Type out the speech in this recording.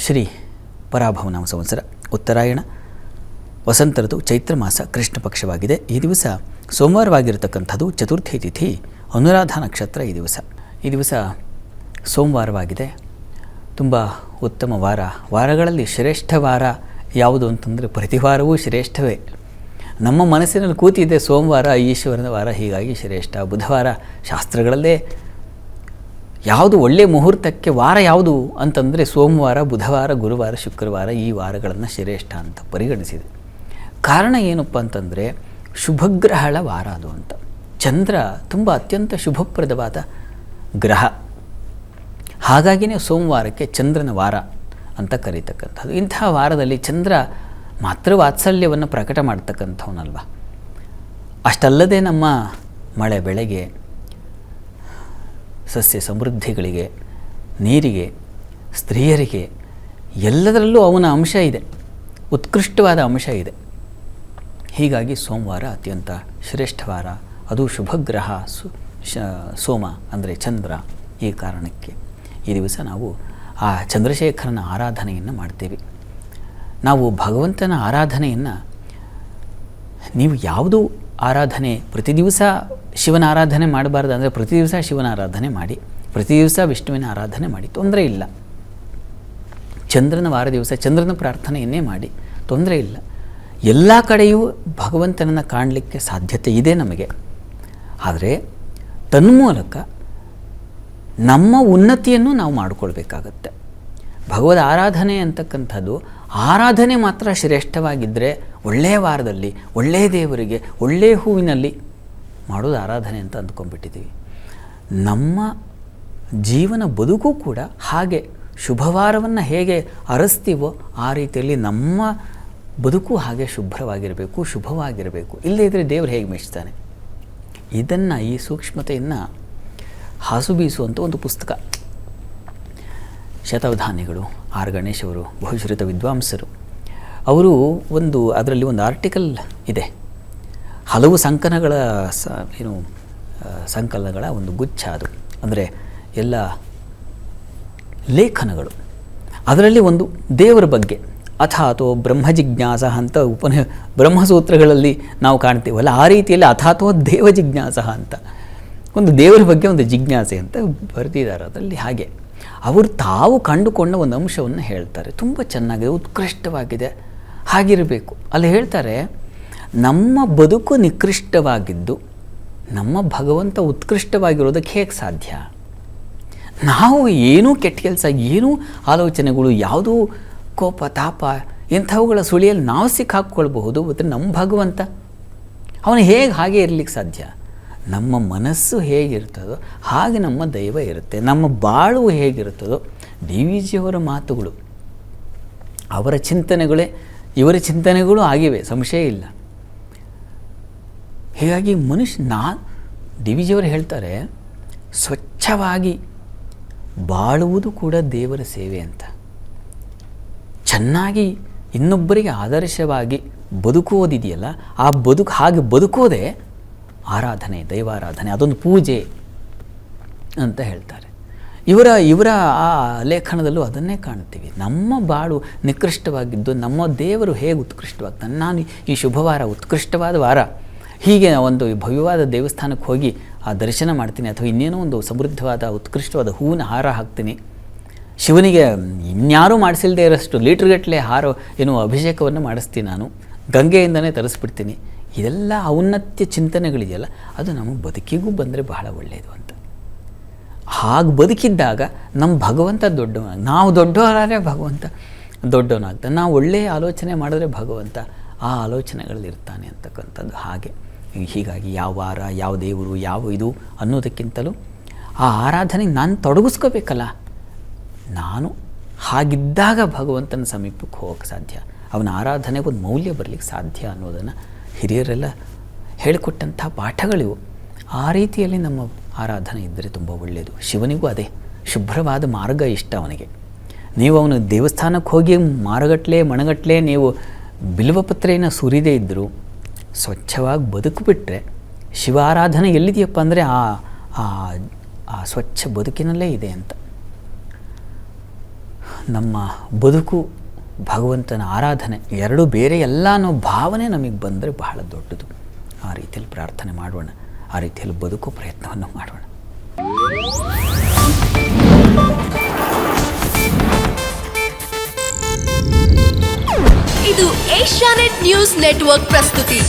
ಶ್ರೀ ಪರಾಭವನಾಮ ಸಂವತ್ಸರ ಉತ್ತರಾಯಣ ವಸಂತ ಋತು ಚೈತ್ರ ಮಾಸ ಕೃಷ್ಣ ಪಕ್ಷವಾಗಿದೆ. ಈ ದಿವಸ ಸೋಮವಾರವಾಗಿರತಕ್ಕಂಥದ್ದು. ಚತುರ್ಥಿ ತಿಥಿ ಅನುರಾಧ ನಕ್ಷತ್ರ. ಈ ದಿವಸ ಸೋಮವಾರವಾಗಿದೆ. ತುಂಬ ಉತ್ತಮ ವಾರ. ವಾರಗಳಲ್ಲಿ ಶ್ರೇಷ್ಠ ವಾರ ಯಾವುದು ಅಂತಂದರೆ ಪ್ರತಿ ವಾರವೂ ಶ್ರೇಷ್ಠವೇ. ನಮ್ಮ ಮನಸ್ಸಿನಲ್ಲಿ ಕೂತಿದೆ ಸೋಮವಾರ ಈಶ್ವರನ ವಾರ, ಹೀಗಾಗಿ ಶ್ರೇಷ್ಠ. ಬುಧವಾರ ಶಾಸ್ತ್ರಗಳಲ್ಲೇ ಯಾವುದು ಒಳ್ಳೆಯ ಮುಹೂರ್ತಕ್ಕೆ ವಾರ ಯಾವುದು ಅಂತಂದರೆ ಸೋಮವಾರ, ಬುಧವಾರ, ಗುರುವಾರ, ಶುಕ್ರವಾರ ಈ ವಾರಗಳನ್ನು ಶ್ರೇಷ್ಠ ಅಂತ ಪರಿಗಣಿಸಿದೆ. ಕಾರಣ ಏನಪ್ಪ ಅಂತಂದರೆ ಶುಭಗ್ರಹಗಳ ವಾರ ಅದು ಅಂತ. ಚಂದ್ರ ತುಂಬ ಅತ್ಯಂತ ಶುಭಪ್ರದವಾದ ಗ್ರಹ. ಹಾಗಾಗಿಯೇ ಸೋಮವಾರಕ್ಕೆ ಚಂದ್ರನ ವಾರ ಅಂತ ಕರೀತಕ್ಕಂಥದ್ದು. ಇಂತಹ ವಾರದಲ್ಲಿ ಚಂದ್ರ ಮಾತೃ ವಾತ್ಸಲ್ಯವನ್ನು ಪ್ರಕಟ ಮಾಡ್ತಕ್ಕಂಥವನಲ್ವ. ಅಷ್ಟಲ್ಲದೆ ನಮ್ಮ ಮಳೆ ಬೆಳೆಗೆ, ಸಸ್ಯ ಸಮೃದ್ಧಿಗಳಿಗೆ, ನೀರಿಗೆ, ಸ್ತ್ರೀಯರಿಗೆ ಎಲ್ಲದರಲ್ಲೂ ಅವನ ಅಂಶ ಇದೆ, ಉತ್ಕೃಷ್ಟವಾದ ಅಂಶ ಇದೆ. ಹೀಗಾಗಿ ಸೋಮವಾರ ಅತ್ಯಂತ ಶ್ರೇಷ್ಠವಾರ. ಅದು ಶುಭಗ್ರಹ ಸೋಮ ಅಂದರೆ ಚಂದ್ರ. ಈ ಕಾರಣಕ್ಕೆ ಈ ದಿವಸ ನಾವು ಆ ಚಂದ್ರಶೇಖರನ ಆರಾಧನೆಯನ್ನು ಮಾಡ್ತೇವೆ. ನಾವು ಭಗವಂತನ ಆರಾಧನೆಯನ್ನು ನೀವು ಯಾವುದು ಆರಾಧನೆ ಪ್ರತಿ ದಿವಸ ಶಿವನ ಆರಾಧನೆ ಮಾಡಬಾರ್ದು ಅಂದರೆ ಪ್ರತಿ ದಿವಸ ಶಿವನ ಆರಾಧನೆ ಮಾಡಿ, ಪ್ರತಿ ದಿವಸ ವಿಷ್ಣುವಿನ ಆರಾಧನೆ ಮಾಡಿ, ತೊಂದರೆ ಇಲ್ಲ. ಚಂದ್ರನ ವಾರ ದಿವಸ ಚಂದ್ರನ ಪ್ರಾರ್ಥನೆಯನ್ನೇ ಮಾಡಿ, ತೊಂದರೆ ಇಲ್ಲ. ಎಲ್ಲ ಕಡೆಯೂ ಭಗವಂತನನ್ನು ಕಾಣಲಿಕ್ಕೆ ಸಾಧ್ಯತೆ ಇದೆ ನಮಗೆ. ಆದರೆ ತನ್ಮೂಲಕ ನಮ್ಮ ಉನ್ನತಿಯನ್ನು ನಾವು ಮಾಡಿಕೊಳ್ಬೇಕಾಗತ್ತೆ. ಭಗವದ್ ಆರಾಧನೆ ಅಂತಕ್ಕಂಥದ್ದು ಆರಾಧನೆ ಮಾತ್ರ ಶ್ರೇಷ್ಠವಾಗಿದ್ದರೆ ಒಳ್ಳೆಯ ವಾರದಲ್ಲಿ ಒಳ್ಳೆಯ ದೇವರಿಗೆ ಒಳ್ಳೆಯ ಹೂವಿನಲ್ಲಿ ಮಾಡೋದು ಆರಾಧನೆ ಅಂತ ಅಂದ್ಕೊಂಡ್ಬಿಟ್ಟಿದ್ದೀವಿ. ನಮ್ಮ ಜೀವನ ಬದುಕು ಕೂಡ ಹಾಗೆ ಶುಭವಾರವನ್ನು ಹೇಗೆ ಅರಸ್ತೀವೋ ಆ ರೀತಿಯಲ್ಲಿ ನಮ್ಮ ಬದುಕು ಹಾಗೆ ಶುಭ್ರವಾಗಿರಬೇಕು, ಶುಭವಾಗಿರಬೇಕು. ಇಲ್ಲದೇ ಇದ್ದರೆ ದೇವರು ಹೇಗೆ ಮೆಚ್ತಾನೆ? ಇದನ್ನು, ಈ ಸೂಕ್ಷ್ಮತೆಯನ್ನು ಹಾಸು ಬೀಸುವಂಥ ಒಂದು ಪುಸ್ತಕ. ಶತಾವಧಾನಿಗಳು ಆರ್ ಗಣೇಶ್ ಅವರು ಬಹುಶ್ರುತ ವಿದ್ವಾಂಸರು. ಅವರು ಅದರಲ್ಲಿ ಒಂದು ಆರ್ಟಿಕಲ್ ಇದೆ. ಹಲವು ಸಂಕಲನಗಳ ಒಂದು ಗುಚ್ಛ ಅದು. ಅಂದರೆ ಎಲ್ಲ ಲೇಖನಗಳು. ಅದರಲ್ಲಿ ಒಂದು ದೇವರ ಬಗ್ಗೆ ಅಥಾತೋ ಬ್ರಹ್ಮ ಜಿಜ್ಞಾಸ ಅಂತ ಬ್ರಹ್ಮಸೂತ್ರಗಳಲ್ಲಿ ನಾವು ಕಾಣ್ತೀವಲ್ಲ, ಆ ರೀತಿಯಲ್ಲಿ ಅಥಾತೋ ದೇವ ಜಿಜ್ಞಾಸ ಅಂತ ಒಂದು ದೇವರ ಬಗ್ಗೆ ಒಂದು ಜಿಜ್ಞಾಸೆ ಅಂತ ಬರೆದಿದ್ದಾರೆ. ಅದರಲ್ಲಿ ಹಾಗೆ ಅವರು ತಾವು ಕಂಡುಕೊಂಡ ಒಂದು ಅಂಶವನ್ನು ಹೇಳ್ತಾರೆ. ತುಂಬ ಚೆನ್ನಾಗಿದೆ, ಉತ್ಕೃಷ್ಟವಾಗಿದೆ, ಹಾಗಿರಬೇಕು. ಅಲ್ಲಿ ಹೇಳ್ತಾರೆ, ನಮ್ಮ ಬದುಕು ನಿಕೃಷ್ಟವಾಗಿದ್ದು ನಮ್ಮ ಭಗವಂತ ಉತ್ಕೃಷ್ಟವಾಗಿರೋದಕ್ಕೆ ಹೇಗೆ ಸಾಧ್ಯ? ನಾವು ಏನೂ ಕೆಟ್ಟ ಕೆಲಸ, ಏನೂ ಆಲೋಚನೆಗಳು, ಯಾವುದೂ ಕೋಪ ತಾಪ ಇಂಥವುಗಳ ಸುಳಿಯಲ್ಲಿ ನಾವು ಸಿಕ್ಕಾಕ್ಕೊಳ್ಬಹುದು. ಮತ್ತು ನಮ್ಮ ಭಗವಂತ ಅವನು ಹೇಗೆ ಹಾಗೆ ಇರಲಿಕ್ಕೆ ಸಾಧ್ಯ? ನಮ್ಮ ಮನಸ್ಸು ಹೇಗಿರ್ತದೋ ಹಾಗೆ ನಮ್ಮ ದೈವ ಇರುತ್ತೆ. ನಮ್ಮ ಬಾಳು ಹೇಗಿರುತ್ತದೋ, ಡಿ ವಿ ಜಿಯವರ ಮಾತುಗಳು, ಅವರ ಚಿಂತನೆಗಳೇ ಇವರ ಚಿಂತನೆಗಳು ಆಗಿವೆ, ಸಂಶಯ ಇಲ್ಲ. ಹೀಗಾಗಿ ಡಿ ವಿ ಜಿಯವರು ಹೇಳ್ತಾರೆ, ಸ್ವಚ್ಛವಾಗಿ ಬಾಳುವುದು ಕೂಡ ದೇವರ ಸೇವೆ ಅಂತ. ಚೆನ್ನಾಗಿ ಇನ್ನೊಬ್ಬರಿಗೆ ಆದರ್ಶವಾಗಿ ಬದುಕುವುದಿದೆಯಲ್ಲ, ಆ ಹಾಗೆ ಬದುಕೋದೇ ಆರಾಧನೆ, ದೈವಾರಾಧನೆ, ಅದೊಂದು ಪೂಜೆ ಅಂತ ಹೇಳ್ತಾರೆ. ಇವರ ಆ ಲೇಖನದಲ್ಲೂ ಅದನ್ನೇ ಕಾಣ್ತೀವಿ. ನಮ್ಮ ಬಾಳು ನಿಕೃಷ್ಟವಾಗಿದ್ದು ನಮ್ಮ ದೇವರು ಹೇಗೆ ಉತ್ಕೃಷ್ಟವಾಗ್ತಾನೆ. ನಾನು ಈ ಶುಭವಾರ ಉತ್ಕೃಷ್ಟವಾದ ವಾರ, ಹೀಗೆ ಒಂದು ಭವ್ಯವಾದ ದೇವಸ್ಥಾನಕ್ಕೆ ಹೋಗಿ ಆ ದರ್ಶನ ಮಾಡ್ತೀನಿ, ಅಥವಾ ಇನ್ನೇನೋ ಒಂದು ಸಮೃದ್ಧವಾದ ಉತ್ಕೃಷ್ಟವಾದ ಹೂವಿನ ಹಾರ ಹಾಕ್ತೀನಿ, ಶಿವನಿಗೆ ಇನ್ಯಾರೂ ಮಾಡಿಸಿಲ್ಲದೆ ಇರೋಷ್ಟು ಲೀಟ್ರ್ಗಟ್ಟಲೆ ಅಭಿಷೇಕವನ್ನು ಮಾಡಿಸ್ತೀನಿ, ನಾನು ಗಂಗೆಯಿಂದನೇ ತರಿಸ್ಬಿಡ್ತೀನಿ. ಇದೆಲ್ಲ ಔನ್ನತ್ಯ ಚಿಂತನೆಗಳಿದೆಯಲ್ಲ, ಅದು ನಮಗೆ ಬದುಕಿಗೂ ಬಂದರೆ ಬಹಳ ಒಳ್ಳೆಯದು ಅಂತ. ಹಾಗೆ ಬದುಕಿದ್ದಾಗ ನಮ್ಮ ಭಗವಂತ ದೊಡ್ಡವನಾಗ, ನಾವು ದೊಡ್ಡವರಾದರೆ ಭಗವಂತ ದೊಡ್ಡವನಾಗ್ತಾನೆ. ನಾವು ಒಳ್ಳೆಯ ಆಲೋಚನೆ ಮಾಡಿದ್ರೆ ಭಗವಂತ ಆ ಆಲೋಚನೆಗಳಲ್ಲಿ ಇರ್ತಾನೆ ಅಂತಕ್ಕಂಥದ್ದು. ಹೀಗಾಗಿ ಯಾವ ವಾರ, ಯಾವ ದೇವರು, ಯಾವ ಇದು ಅನ್ನೋದಕ್ಕಿಂತಲೂ ಆ ಆರಾಧನೆಗೆ ನಾನು ತೊಡಗಿಸ್ಕೋಬೇಕಲ್ಲ. ನಾನು ಹಾಗಿದ್ದಾಗ ಭಗವಂತನ ಸಮೀಪಕ್ಕೆ ಹೋಗೋಕ್ಕೆ ಸಾಧ್ಯ, ಅವನ ಆರಾಧನೆಗೆ ಒಂದು ಮೌಲ್ಯ ಬರಲಿಕ್ಕೆ ಸಾಧ್ಯ ಅನ್ನೋದನ್ನು ಹಿರಿಯರೆಲ್ಲ ಹೇಳಿಕೊಟ್ಟಂಥ ಪಾಠಗಳಿವು. ಆ ರೀತಿಯಲ್ಲಿ ನಮ್ಮ ಆರಾಧನೆ ಇದ್ದರೆ ತುಂಬ ಒಳ್ಳೆಯದು. ಶಿವನಿಗೂ ಅದೇ ಶುಭ್ರವಾದ ಮಾರ್ಗ ಇಷ್ಟ ಅವನಿಗೆ. ನೀವು ಅವನು ದೇವಸ್ಥಾನಕ್ಕೆ ಹೋಗಿ ಮಾರಗಟ್ಟಲೆ ಮಣಗಟ್ಟಲೆ ನೀವು ಬಿಲ್ವಪತ್ರೆಯನ್ನು ಸುರಿದೇ ಇದ್ದರೂ ಸ್ವಚ್ಛವಾಗಿ ಬದುಕಿಬಿಟ್ರೆ ಶಿವಾರಾಧನೆ ಎಲ್ಲಿದೆಯಪ್ಪ ಅಂದರೆ ಆ ಸ್ವಚ್ಛ ಬದುಕಿನಲ್ಲೇ ಇದೆ ಅಂತ. ನಮ್ಮ ಬದುಕು ಭಗವಂತನ ಆರಾಧನೆ ಎರಡೂ ಬೇರೆ ಎಲ್ಲ ಅನ್ನೋ ಭಾವನೆ ನಮಗೆ ಬಂದರೆ ಬಹಳ ದೊಡ್ಡದು. ಆ ರೀತಿಯಲ್ಲಿ ಪ್ರಾರ್ಥನೆ ಮಾಡೋಣ, ಆ ರೀತಿಯಲ್ಲಿ ಬದುಕೋ ಪ್ರಯತ್ನವನ್ನು ಮಾಡೋಣ. ಇದು ಏಷ್ಯಾನೆಟ್ ನ್ಯೂಸ್ ನೆಟ್ವರ್ಕ್ ಪ್ರಸ್ತುತಿ.